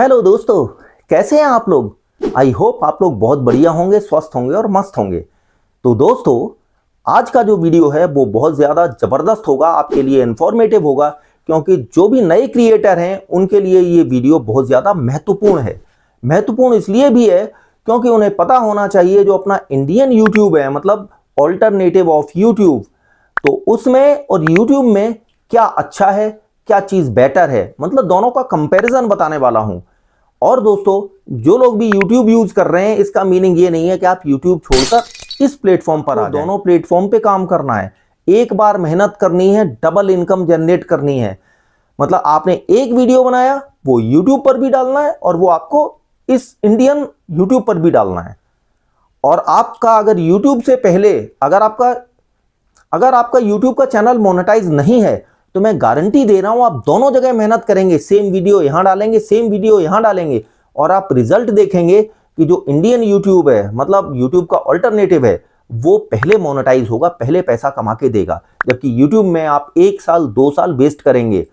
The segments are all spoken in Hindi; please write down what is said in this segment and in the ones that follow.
हेलो दोस्तों, कैसे हैं आप लोग। आई होप आप लोग बहुत बढ़िया होंगे, स्वस्थ होंगे और मस्त होंगे। तो दोस्तों, आज का जो वीडियो है वो बहुत ज़्यादा ज़बरदस्त होगा, आपके लिए इन्फॉर्मेटिव होगा, क्योंकि जो भी नए क्रिएटर हैं उनके लिए ये वीडियो बहुत ज़्यादा महत्वपूर्ण है। महत्वपूर्ण इसलिए भी है क्योंकि उन्हें पता होना चाहिए जो अपना इंडियन यूट्यूब है, मतलब ऑल्टरनेटिव ऑफ यूट्यूब, तो उसमें और यूट्यूब में क्या अच्छा है, क्या चीज़ बेटर है, मतलब दोनों का कंपैरिजन बताने वाला हूं। और दोस्तों, जो लोग भी YouTube यूज कर रहे हैं, इसका मीनिंग ये नहीं है कि आप YouTube छोड़कर इस प्लेटफॉर्म पर आ जाएं। दोनों प्लेटफॉर्म पे काम करना है, एक बार मेहनत करनी है, डबल इनकम जनरेट करनी है। मतलब आपने एक वीडियो बनाया, वो YouTube पर भी डालना है और वो आपको इस इंडियन YouTube पर भी डालना है। और आपका अगर YouTube से पहले अगर आपका YouTube का चैनल मोनेटाइज नहीं है, तो मैं गारंटी दे रहा हूं आप दोनों जगह मेहनत करेंगे, सेम वीडियो यहां डालेंगे, सेम वीडियो यहां डालेंगे, और आप रिजल्ट देखेंगे कि जो इंडियन यूट्यूब है, मतलब यूट्यूब का ऑल्टरनेटिव है, वो पहले मोनेटाइज होगा, पहले पैसा कमा के देगा। जबकि यूट्यूब में आप 1 साल 2 साल वेस्ट करेंगे।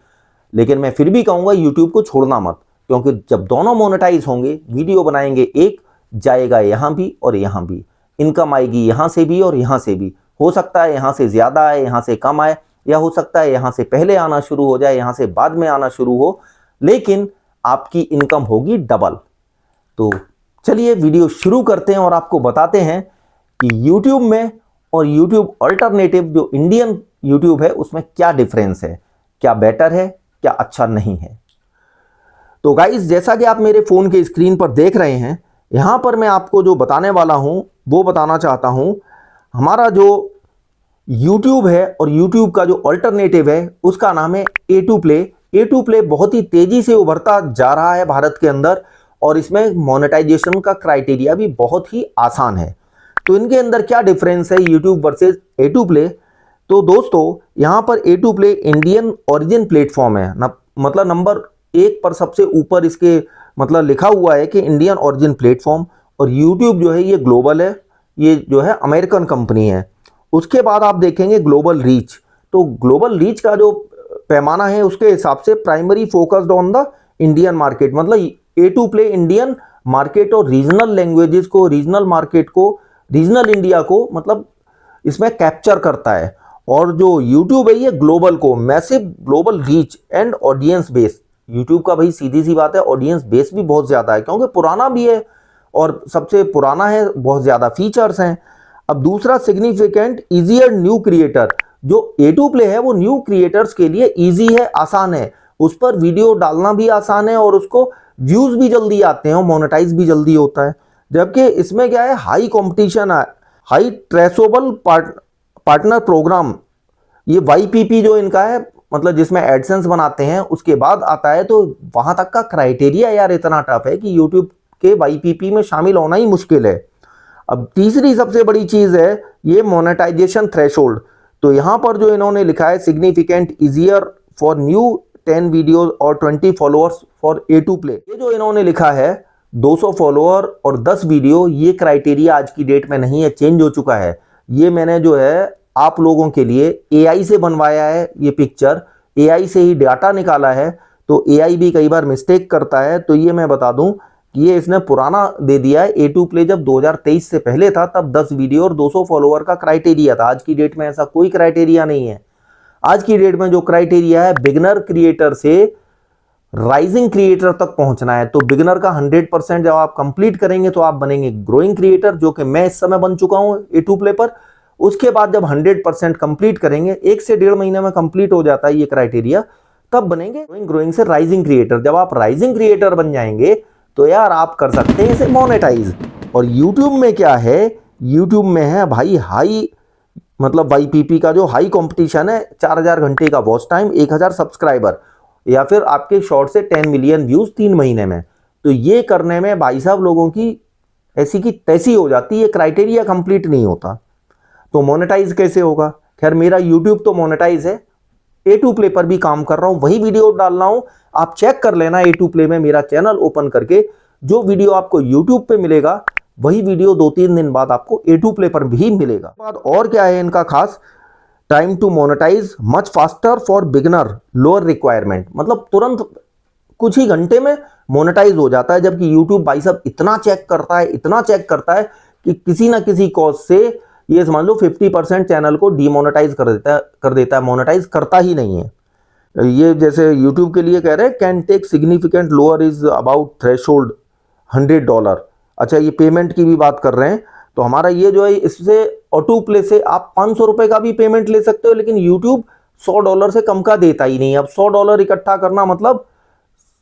लेकिन मैं फिर भी कहूंगा यूट्यूब को छोड़ना मत, क्योंकि जब दोनों मोनेटाइज होंगे, वीडियो बनाएंगे, एक जाएगा यहां भी और यहां भी, इनकम आएगी यहां से भी और यहां से भी। हो सकता है यहां से ज्यादा आए, यहां से कम आए, या हो सकता है यहां से पहले आना शुरू हो जाए, यहां से बाद में आना शुरू हो, लेकिन आपकी इनकम होगी डबल। तो चलिए वीडियो शुरू करते हैं और आपको बताते हैं कि YouTube में और YouTube अल्टरनेटिव जो इंडियन YouTube है उसमें क्या डिफरेंस है, क्या बेटर है, क्या अच्छा नहीं है। तो गाइस, जैसा कि आप मेरे फोन के स्क्रीन पर देख रहे हैं, यहां पर मैं आपको जो बताने वाला हूं वो बताना चाहता हूं। हमारा जो YouTube है और YouTube का जो अल्टरनेटिव है उसका नाम है A2 प्ले। A2 प्ले बहुत ही तेजी से उभरता जा रहा है भारत के अंदर, और इसमें मोनेटाइजेशन का क्राइटेरिया भी बहुत ही आसान है। तो इनके अंदर क्या डिफरेंस है YouTube वर्सेस A2 प्ले। तो दोस्तों, यहां पर A2 play Indian origin platform है मतलब नंबर 1 पर सबसे ऊपर इसके मतलब लिखा हुआ है कि इंडियन ओरिजिन प्लेटफॉर्म। और YouTube जो है ये ग्लोबल है, ये जो है अमेरिकन कंपनी है। उसके बाद आप देखेंगे ग्लोबल रीच। तो ग्लोबल रीच का जो पैमाना है उसके हिसाब से primary focused on the Indian market, मतलब A2 प्ले इंडियन मार्केट और रीजनल लैंग्वेजेस को, रीजनल मार्केट को, रीजनल इंडिया को मतलब इसमें कैप्चर करता है। और जो YouTube है ये ग्लोबल को, massive global reach and audience base. YouTube का भाई सीधी सी बात है, ऑडियंस बेस भी बहुत ज्यादा है क्योंकि पुराना भी है और सबसे पुराना है, बहुत ज्यादा फीचर्स हैं। अब दूसरा सिग्निफिकेंट इजियर न्यू क्रिएटर। जो A2 प्ले है वो न्यू क्रिएटर्स के लिए इजी है, आसान है, उस पर वीडियो डालना भी आसान है और उसको व्यूज भी जल्दी आते हैं और मोनेटाइज भी जल्दी होता है। जबकि इसमें क्या है, हाई कंपटीशन है, हाई ट्रेसोबल पार्टनर प्रोग्राम, ये YPP जो इनका है, मतलब जिसमें एडसेंस बनाते हैं उसके बाद आता है। तो वहां तक का क्राइटेरिया यार इतना टफ है कि यूट्यूब के YPP में शामिल होना ही मुश्किल है। अब तीसरी सबसे बड़ी चीज है ये मोनेटाइजेशन थ्रेशोल्ड। तो यहां पर जो इन्होंने लिखा है, significant easier for new 10 videos और 20 फॉलोअर्स फॉर A2 प्ले। ये जो इन्होंने लिखा है 200 फॉलोअर और 10 वीडियो, ये क्राइटेरिया आज की डेट में नहीं है, चेंज हो चुका है। ये मैंने जो है आप लोगों के लिए AI से बनवाया है, ये पिक्चर AI से ही डाटा निकाला है। तो AI भी कई बार मिस्टेक करता है, तो ये मैं बता दूं ये इसने पुराना दे दिया है। A2 प्ले जब 2023 से पहले था तब 10 वीडियो और 200 फॉलोअर का क्राइटेरिया था। आज की डेट में ऐसा कोई क्राइटेरिया नहीं है। आज की डेट में जो क्राइटेरिया है, बिगिनर क्रिएटर से राइजिंग क्रिएटर तक पहुंचना है। तो बिगिनर का 100% जब आप कंप्लीट करेंगे तो आप बनेंगे ग्रोइंग क्रिएटर, जो कि मैं इस समय बन चुका हूं A2 प्ले पर। उसके बाद जब 100% कंप्लीट करेंगे, 1 से 1.5 महीने में कंप्लीट हो जाता है ये क्राइटेरिया, तब बनेंगे ग्रोइंग से राइजिंग क्रिएटर। जब आप राइजिंग क्रिएटर बन जाएंगे तो यार आप कर सकते हैं इसे मोनेटाइज। और YouTube में क्या है, YouTube में है भाई हाई, मतलब YPP का जो हाई कंपटीशन है, 4000 घंटे का वॉच टाइम, 1000 सब्सक्राइबर, या फिर आपके शॉर्ट से 10 मिलियन व्यूज 3 महीने में। तो ये करने में भाई साहब लोगों की ऐसी की तैसी हो जाती है, क्राइटेरिया कंप्लीट नहीं होता। तो मोनेटाइज कैसे होगा। खैर, मेरा YouTube तो मोनेटाइज है, A2 प्ले पर भी काम कर रहा हूं, वही वीडियो डाल रहा हूं, आप चेक कर लेना। A2 प्ले में मेरा चैनल ओपन करके जो वीडियो आपको YouTube पे मिलेगा वही वीडियो 2-3 दिन बाद आपको A2 प्ले पर भी मिलेगा। बाद और क्या है इनका खास, time to monetise much faster for beginner, lower requirement, मतलब तुरंत कुछ ही घंटे में मोनेटाइज हो जाता है, जबकि यूट्यूब भाई साहब इतना चेक करता है, इतना चेक करता है कि किसी ना किसी कॉज से ये समझ लो 50% चैनल को डीमोनेटाइज कर देता है, मोनेटाइज करता ही नहीं है। ये जैसे यूट्यूब के लिए कह रहे हैं can take significant lower is about threshold $100। अच्छा, ये पेमेंट की भी बात कर रहे हैं, तो हमारा ये जो है इससे ऑटो प्ले से आप $500 का भी पेमेंट ले सकते हो, लेकिन यूट्यूब $100 से कम का देता ही नहीं। अब $100 इकट्ठा करना मतलब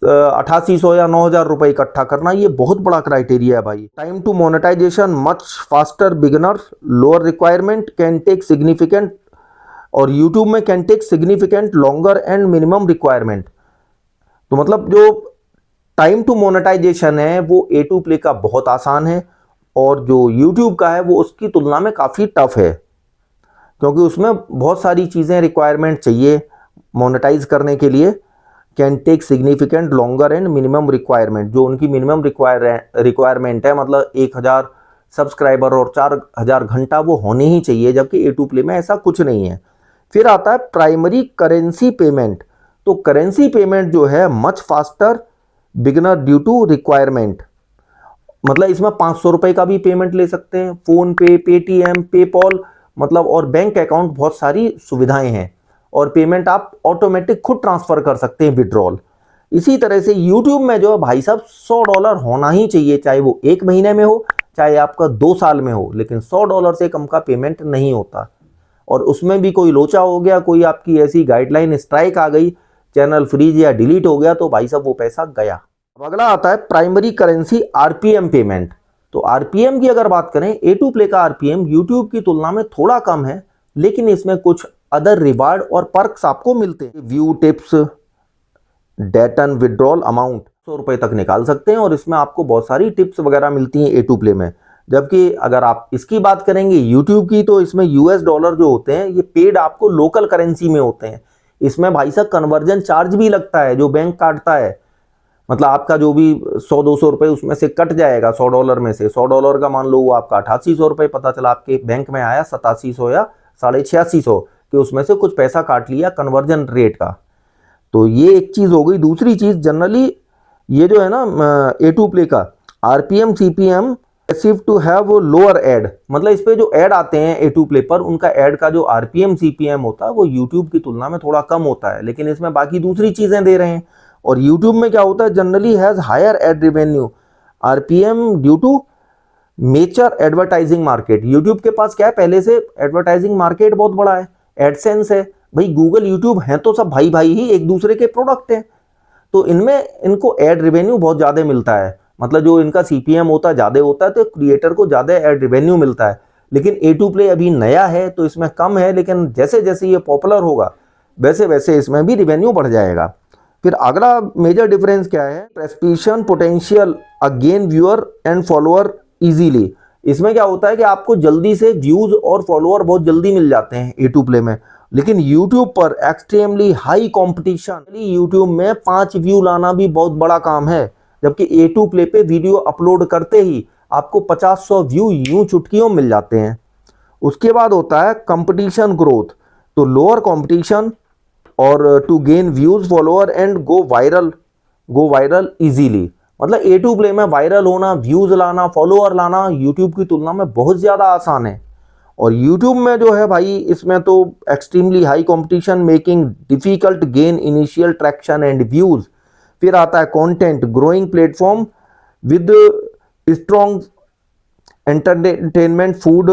8800 या 9000 रुपए इकट्ठा करना, ये बहुत बड़ा क्राइटेरिया है भाई। Time to monetisation much faster, beginner lower requirement, can take significant, और यूट्यूब में can take significant longer and minimum requirement. तो मतलब जो टाइम टू मोनेटाइजेशन है वो A2 प्ले का बहुत आसान है, और जो यूट्यूब का है वो उसकी तुलना में काफ़ी टफ है, क्योंकि उसमें बहुत सारी चीज़ें रिक्वायरमेंट चाहिए मोनेटाइज करने के लिए। Can take significant longer and minimum requirement, जो उनकी मिनिमम रिक्वायरमेंट है, मतलब 1000 सब्सक्राइबर और 4000 घंटा वो होने ही चाहिए, जबकि A2 प्ले में ऐसा कुछ नहीं है। फिर आता है प्राइमरी करेंसी पेमेंट। तो करेंसी पेमेंट जो है much faster, beginner due to requirement, मतलब इसमें $500 का भी पेमेंट ले सकते हैं, फोन पे, पेटीएम, पेपॉल, मतलब और बैंक अकाउंट, बहुत सारी सुविधाएं हैं, और पेमेंट आप ऑटोमेटिक खुद ट्रांसफर कर सकते हैं, विड्रॉल। इसी तरह से यूट्यूब में जो है भाई साहब $100 होना ही चाहिए, चाहे वो 1 महीने में हो, चाहे आपका 2 साल में हो, लेकिन $100 से कम का पेमेंट नहीं होता। और उसमें भी कोई लोचा हो गया, कोई आपकी ऐसी गाइडलाइन स्ट्राइक आ गई, चैनल फ्रीज या डिलीट हो गया, तो भाई साहब वो पैसा गया। अब अगला आता है प्राइमरी करेंसी आरपीएम पेमेंट। तो आरपीएम की अगर बात करें, A2 प्ले का आरपीएम यूट्यूब की तुलना में थोड़ा कम है, लेकिन इसमें कुछ अदर रिवार्ड और पर्क्स आपको मिलते हैं। View tips, date and withdrawal amount $100 तक निकाल सकते हैं, और इसमें आपको बहुत सारी टिप्स वगैरह मिलती हैं A2 प्ले में। जबकि अगर आप इसकी बात करेंगे यूट्यूब की, तो इसमें $US जो होते हैं ये पेड आपको लोकल करेंसी में होते हैं। इसमें भाई साहब कन्वर्जन चार्ज भी लगता है, जो बैंक काटता है, मतलब आपका जो भी 100-200 रुपए उसमें से कट जाएगा $100 में से। $100 का मान लो वो आपका $8800, पता चला आपके बैंक में आया 8700 या 8650, कि उसमें से कुछ पैसा काट लिया कन्वर्जन रेट का। तो ये एक चीज़ हो गई। दूसरी चीज़, जनरली ये जो है ना A2 प्ले का RPM CPM receive to have lower ad, मतलब इस पे जो ऐड आते हैं A2 प्ले पर, उनका ऐड का जो आरपीएम सीपीएम होता है वो यूट्यूब की तुलना में थोड़ा कम होता है, लेकिन इसमें बाकी दूसरी चीज़ें दे रहे हैं। और यूट्यूब में क्या होता है, generally has higher ad revenue RPM due to mature advertising market. YouTube के पास क्या है, पहले से एडवर्टाइजिंग मार्केट बहुत बड़ा है, एडसेंस है भाई, गूगल यूट्यूब हैं तो सब भाई भाई ही, एक दूसरे के प्रोडक्ट हैं, तो इनमें इनको एड रेवेन्यू बहुत ज़्यादा मिलता है, मतलब जो इनका सीपीएम होता है ज़्यादा होता है, तो क्रिएटर को ज़्यादा एड रेवेन्यू मिलता है। लेकिन A2 प्ले अभी नया है तो इसमें कम है, लेकिन जैसे जैसे ये पॉपुलर होगा वैसे वैसे इसमें भी रेवेन्यू बढ़ जाएगा। फिर अगला मेजर डिफरेंस क्या है, perception potential again viewer and follower easily. इसमें क्या होता है कि आपको जल्दी से व्यूज और फॉलोअर बहुत जल्दी मिल जाते हैं A2 प्ले में, लेकिन YouTube पर एक्सट्रीमली हाई कंपटीशन। YouTube में 5 व्यू लाना भी बहुत बड़ा काम है, जबकि A2 प्ले पे वीडियो अपलोड करते ही आपको 50-100 व्यू यूं चुटकियों मिल जाते हैं। उसके बाद होता है कंपटीशन ग्रोथ, तो लोअर कंपटीशन और to gain views follower and go viral easily. मतलब A2 प्ले में वायरल होना, व्यूज लाना, फॉलोअर लाना यूट्यूब की तुलना में बहुत ज़्यादा आसान है। और YouTube में जो है भाई, इसमें तो extremely high competition making difficult gain initial traction and views. फिर आता है content growing platform with strong entertainment, food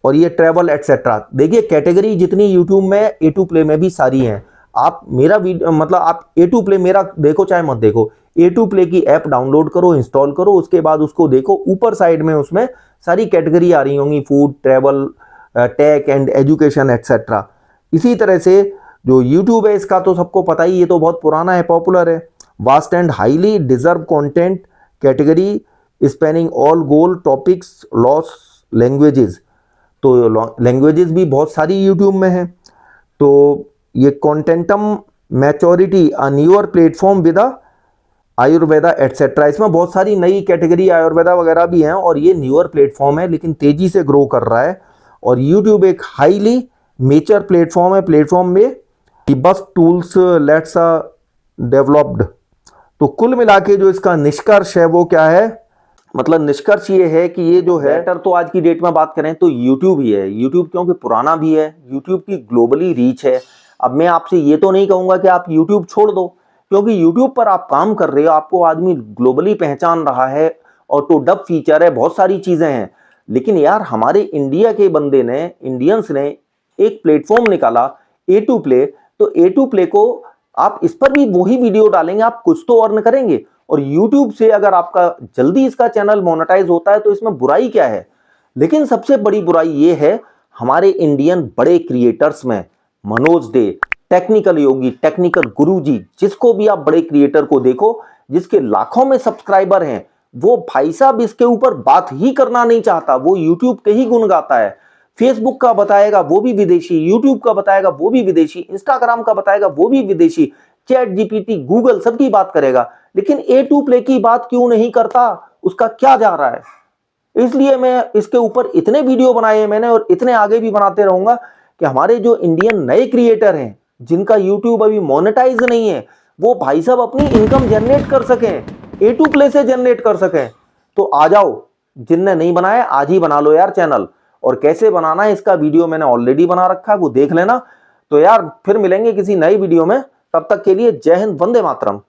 और ये ट्रैवल एटसेट्रा। देखिए कैटेगरी जितनी YouTube में A2 प्ले में भी सारी हैं। आप मेरा वीडियो मतलब आप A2 प्ले मेरा देखो चाहे मत देखो, A2 प्ले की ऐप डाउनलोड करो, इंस्टॉल करो, उसके बाद उसको देखो, ऊपर साइड में उसमें सारी कैटेगरी आ रही होंगी, food, travel, tech and education etcetera. इसी तरह से जो YouTube है इसका तो सबको पता ही, ये तो बहुत पुराना है, पॉपुलर है। Vast and highly deserve content category spanning all goal topics loss languages. तो लैंग्वेजेस भी बहुत सारी YouTube में है। तो ये कंटेंटम maturity a newer platform with Ayurveda etcetera, इसमें बहुत सारी नई कैटेगरी आयुर्वेदा वगैरह भी हैं, और ये न्यूअर प्लेटफॉर्म है लेकिन तेजी से ग्रो कर रहा है। और YouTube एक हाईली मेचर प्लेटफॉर्म है, प्लेटफॉर्म में बस टूल्स लेट्स डेवलप्ड। तो कुल मिला के जो इसका निष्कर्ष है वो क्या है, मतलब निष्कर्ष ये है कि ये जो है बेटर तो आज की डेट में बात करें तो YouTube ही है। YouTube क्योंकि पुराना भी है, YouTube की ग्लोबली रीच है। अब मैं आपसे ये तो नहीं कहूंगा कि आप YouTube छोड़ दो, क्योंकि YouTube पर आप काम कर रहे हो, आपको आदमी ग्लोबली पहचान रहा है, ऑटो डब फीचर है, बहुत सारी चीजें हैं। लेकिन यार हमारे इंडिया के बंदे ने, इंडियंस ने एक प्लेटफॉर्म निकाला A2 प्ले, तो A2 प्ले को आप इस पर भी वही वीडियो डालेंगे, आप कुछ तो अर्न करेंगे। और YouTube से अगर आपका जल्दी इसका चैनल मोनेटाइज होता है तो इसमें बुराई क्या है। लेकिन सबसे बड़ी बुराई ये है हमारे इंडियन बड़े क्रिएटर्स में, मनोज डे, टेक्निकल योगी, टेक्निकल गुरुजी, जिसको भी आप बड़े क्रिएटर को देखो जिसके लाखों में सब्सक्राइबर हैं, वो भाई साहब इसके ऊपर बात ही करना नहीं चाहता। वो YouTube के ही गुण गाता है। फेसबुक का बताएगा वो भी विदेशी, यूट्यूब का बताएगा वो भी विदेशी, इंस्टाग्राम का बताएगा वो भी विदेशी, चैट जीपीटी, गूगल सबकी बात करेगा। लेकिन A2 प्ले की बात क्यों नहीं करता, उसका क्या जा रहा है। इसलिए मैं इसके ऊपर इतने वीडियो बनाए हैं मैंने, और इतने आगे भी बनाते रहूंगा कि हमारे जो इंडियन नए क्रिएटर हैं जिनका यूट्यूब अभी मोनेटाइज नहीं है, वो भाई साहब अपनी इनकम जनरेट कर सकें, A2 प्ले से जनरेट कर सकें। तो आ जाओ, जिनने नहीं बनाया आज ही बना लो यार चैनल। और कैसे बनाना है इसका वीडियो मैंने ऑलरेडी बना रखा है, वो देख लेना। तो यार फिर मिलेंगे किसी नई वीडियो में, तब तक के लिए जय हिंद, वंदे मातरम।